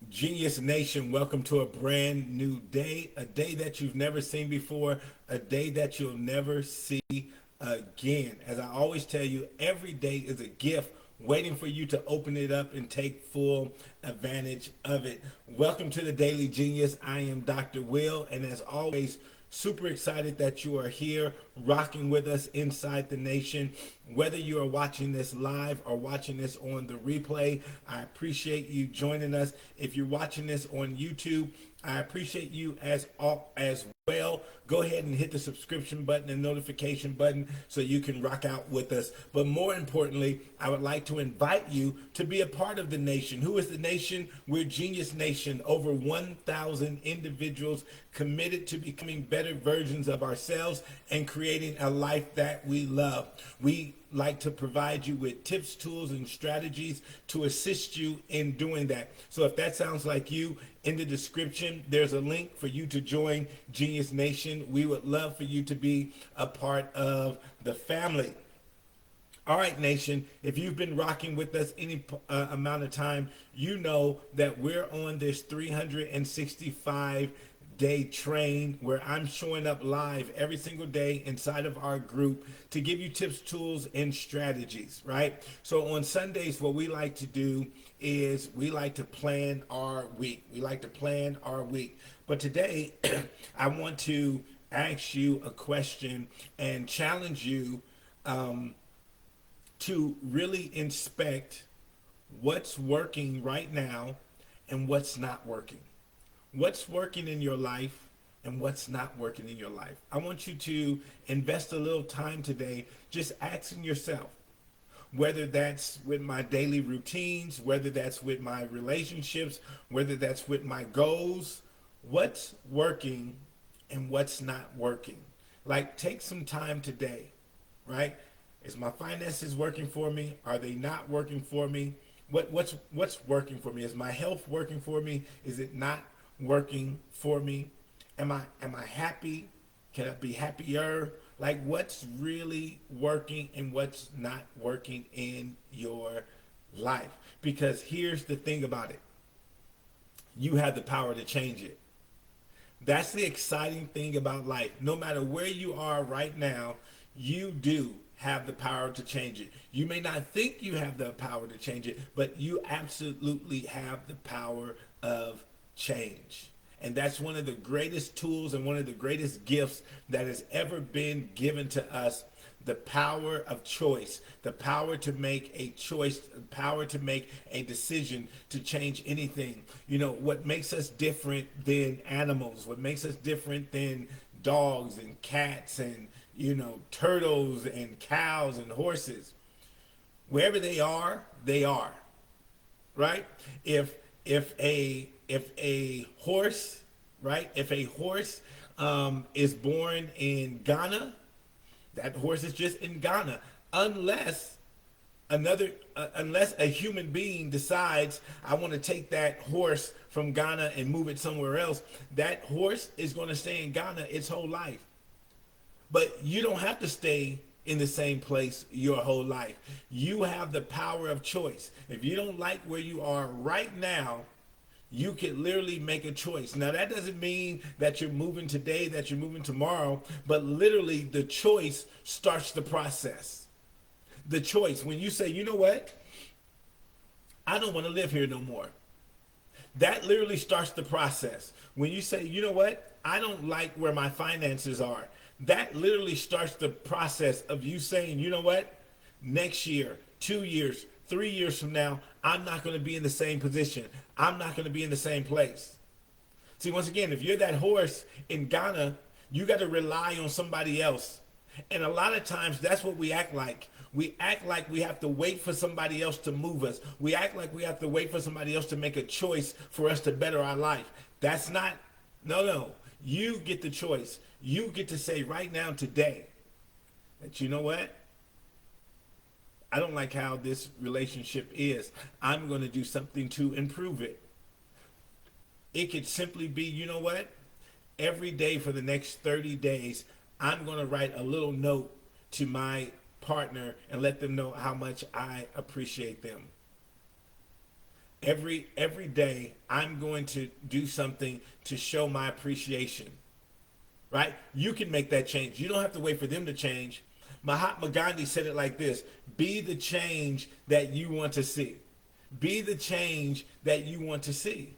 Genius Nation, welcome to a brand new day, a day that you've never seen before, a day that you'll never see again. As I always tell you, every day is a gift waiting for you to open it up and take full advantage of it. Welcome to the Daily Genius. I am Dr. Will, and as always, super excited that you are here rocking with us inside the nation. Whether you are watching this live or watching this on the replay, I appreciate you joining us. If you're watching this on YouTube, I appreciate you as well. Go ahead and hit the subscription button and notification button so you can rock out with us. But more importantly, I would like to invite you to be a part of the nation. Who is the nation? We're Genius Nation. Over 1,000 individuals committed to becoming better versions of ourselves and creating a life that we love. We like to provide you with tips, tools, and strategies to assist you in doing that. So if that sounds like you, in the description, there's a link for you to join Genius Nation. We would love for you to be a part of the family. All right, Nation, if you've been rocking with us any amount of time, you know that we're on this 365-day train where I'm showing up live every single day inside of our group to give you tips, tools, and strategies, right? So on Sundays, what we like to do is we like to plan our week. We like to plan our week. But today, I want to ask you a question and challenge you to really inspect what's working right now and what's not working. What's working in your life and what's not working in your life. I want you to invest a little time today just asking yourself, whether that's with my daily routines, whether that's with my relationships, whether that's with my goals, what's working and what's not working. Like, take some time today, right? Is my finances working for me? Are they not working for me? What's working for me? Is my health working for me? Is it not working for me? Am I happy? Can I be happier? Like, what's really working and what's not working in your life? Because here's the thing about it. You have the power to change it. That's the exciting thing about life. No matter where you are right now, you do have the power to change it. You may not think you have the power to change it, but you absolutely have the power of change. And that's one of the greatest tools and one of the greatest gifts that has ever been given to us. The power of choice, the power to make a choice, the power to make a decision to change anything. You know, what makes us different than animals, what makes us different than dogs and cats and, turtles and cows and horses. Wherever they are, right? If a horse, right? If a horse is born in Ghana, that horse is just in Ghana, unless unless a human being decides, I want to take that horse from Ghana and move it somewhere else. That horse is going to stay in Ghana its whole life. But you don't have to stay in the same place your whole life. You have the power of choice. If you don't like where you are right now, you can literally make a choice. Now, that doesn't mean that you're moving today, that you're moving tomorrow, but literally the choice starts the process. The choice, when you say, you know what, I don't want to live here no more. That literally starts the process. When you say, you know what, I don't like where my finances are. That literally starts the process of you saying, you know what, next year, 2 years, 3 years from now, I'm not going to be in the same position. I'm not going to be in the same place. See, once again, if you're that horse in Ghana, you got to rely on somebody else. And a lot of times that's what we act like. We act like we have to wait for somebody else to move us. We act like we have to wait for somebody else to make a choice for us to better our life. That's not, no. You get the choice. You get to say right now, today, that you know what? I don't like how this relationship is. I'm going to do something to improve it. It could simply be, you know what? Every day for the next 30 days, I'm going to write a little note to my partner and let them know how much I appreciate them. every day I'm going to do something to show my appreciation. Right? You can make that change. You don't have to wait for them to change. Mahatma Gandhi said it like this: be the change that you want to see. Be the change that you want to see.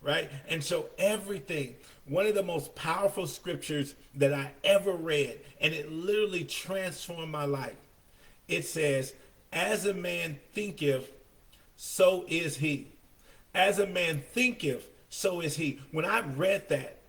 Right? And so everything, one of the most powerful scriptures that I ever read, and it literally transformed my life. It says, as a man thinketh, so is he. As a man thinketh, so is he. When I read that,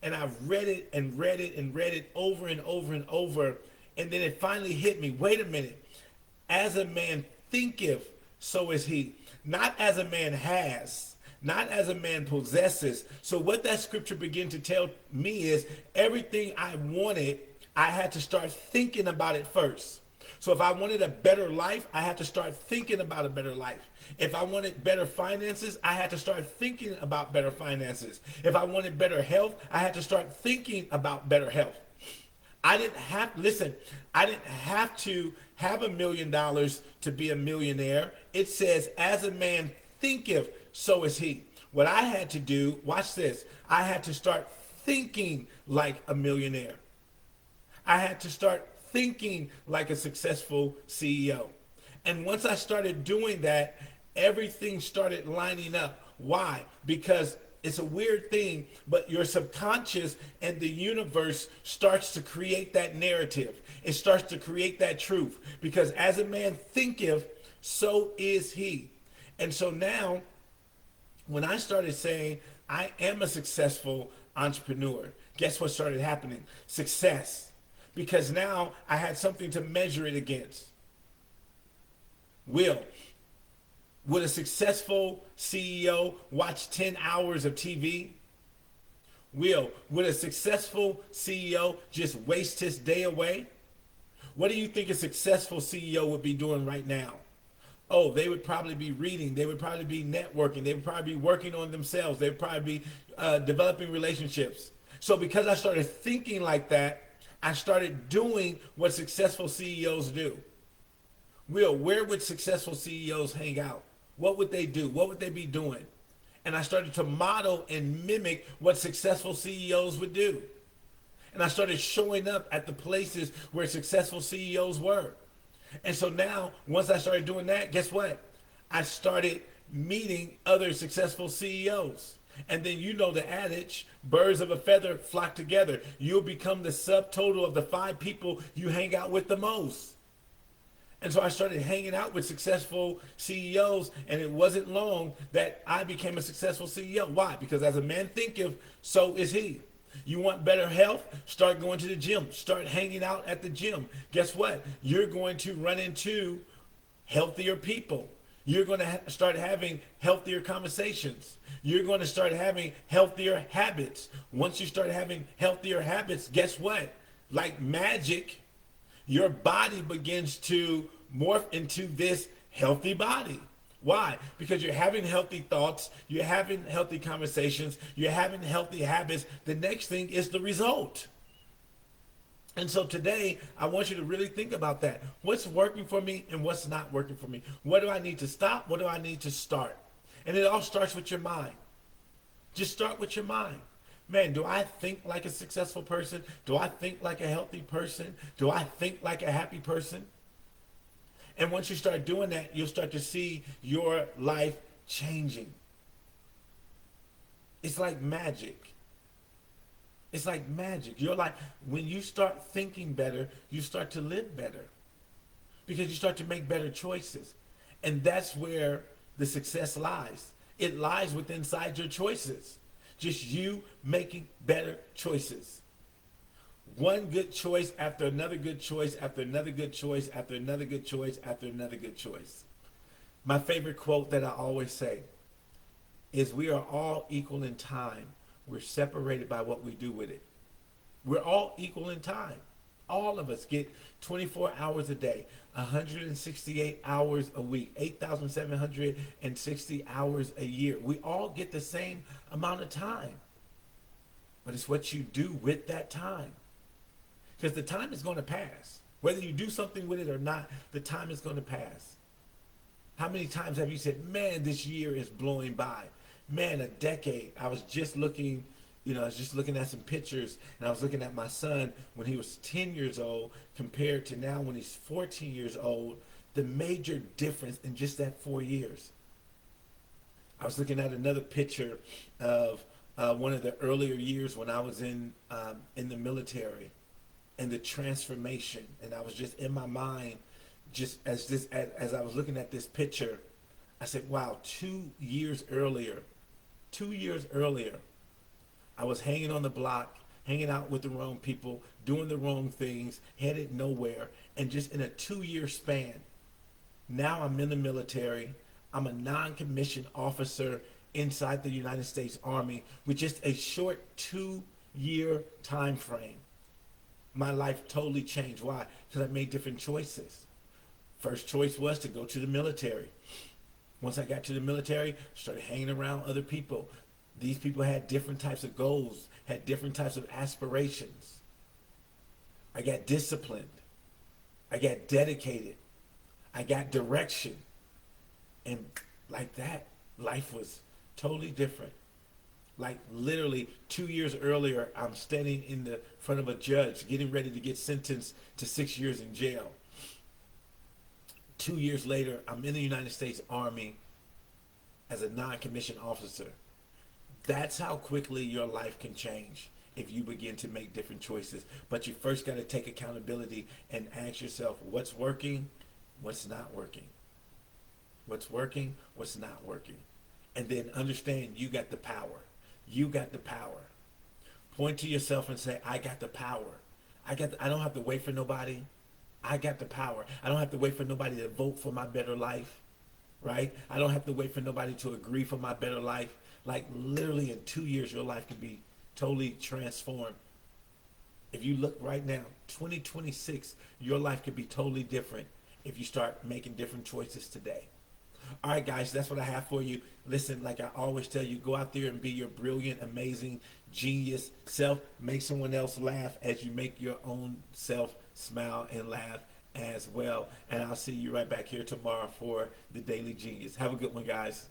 and I read it and read it and read it over and over and over, and then it finally hit me. Wait a minute. As a man thinketh, so is he. Not as a man has, not as a man possesses. So what that scripture began to tell me is everything I wanted, I had to start thinking about it first. So if I wanted a better life, I had to start thinking about a better life. If I wanted better finances, I had to start thinking about better finances. If I wanted better health, I had to start thinking about better health. I didn't have to have $1 million to be a millionaire. It says, as a man thinketh, so is he. What I had to do, watch this, I had to start thinking like a millionaire. I had to start thinking like a successful CEO. And once I started doing that, everything started lining up. Why? Because it's a weird thing, but your subconscious and the universe starts to create that narrative. It starts to create that truth. Because as a man thinketh, so is he. And so now, when I started saying, I am a successful entrepreneur, guess what started happening? Success. Because now I had something to measure it against. Would a successful CEO watch 10 hours of TV? Would a successful CEO just waste his day away? What do you think a successful CEO would be doing right now? Oh, they would probably be reading. They would probably be networking. They would probably be working on themselves. They would probably be developing relationships. So because I started thinking like that, I started doing what successful CEOs do. Where would successful CEOs hang out? What would they do? What would they be doing? And I started to model and mimic what successful CEOs would do. And I started showing up at the places where successful CEOs were. And so now, once I started doing that, guess what? I started meeting other successful CEOs. And then you know the adage, birds of a feather flock together. You'll become the subtotal of the 5 people you hang out with the most. And so I started hanging out with successful CEOs, and it wasn't long that I became a successful CEO. Why? Because as a man thinketh, so is he. You want better health? Start going to the gym. Start hanging out at the gym. Guess what? You're going to run into healthier people. You're going to start having healthier conversations. You're going to start having healthier habits. Once you start having healthier habits, guess what? Like magic, your body begins to morph into this healthy body. Why? Because you're having healthy thoughts, you're having healthy conversations, you're having healthy habits. The next thing is the result. And so today, I want you to really think about that. What's working for me and what's not working for me? What do I need to stop? What do I need to start? And it all starts with your mind. Just start with your mind. Man, do I think like a successful person? Do I think like a healthy person? Do I think like a happy person? And once you start doing that, you'll start to see your life changing. It's like magic. It's like magic. You're like, when you start thinking better, you start to live better. Because you start to make better choices. And that's where the success lies. It lies within inside your choices. Just you making better choices. One good choice after another good choice, after another good choice, after another good choice, after another good choice. My favorite quote that I always say is, we are all equal in time. We're separated by what we do with it. We're all equal in time. All of us get 24 hours a day, 168 hours a week, 8,760 hours a year. We all get the same amount of time. But it's what you do with that time. Because the time is going to pass. Whether you do something with it or not, the time is going to pass. How many times have you said, man, this year is blowing by? Man, a decade. I was just looking, I was just looking at some pictures, and I was looking at my son when he was 10 years old compared to now when he's 14 years old. The major difference in just that 4 years. I was looking at another picture of one of the earlier years when I was in the military, and the transformation. And I was just in my mind, just as I was looking at this picture, I said, "Wow, 2 years earlier, 2 years earlier, I was hanging on the block, hanging out with the wrong people, doing the wrong things, headed nowhere, and just in a 2 year span, now I'm in the military. I'm a non-commissioned officer inside the United States Army with just a short 2 year time frame. My life totally changed. Why? Because I made different choices. First choice was to go to the military. Once I got to the military, I started hanging around other people. These people had different types of goals, had different types of aspirations. I got disciplined. I got dedicated. I got direction. And like that, life was totally different. Like literally 2 years earlier, I'm standing in the front of a judge getting ready to get sentenced to 6 years in jail. 2 years later, I'm in the United States Army as a non-commissioned officer. That's how quickly your life can change if you begin to make different choices. But you first got to take accountability and ask yourself, what's working, what's not working? What's working, what's not working? And then understand you got the power. You got the power. Point to yourself and say, I got the power. I don't have to wait for nobody. I got the power. I don't have to wait for nobody to vote for my better life, right? I don't have to wait for nobody to agree for my better life. Like literally in 2 years, your life can be totally transformed. If you look right now, 2026, your life could be totally different if you start making different choices today. All right, guys, that's what I have for you. Listen, like I always tell you, go out there and be your brilliant, amazing, genius self. Make someone else laugh as you make your own self smile and laugh as well. And I'll see you right back here tomorrow for the Daily Genius. Have a good one, guys.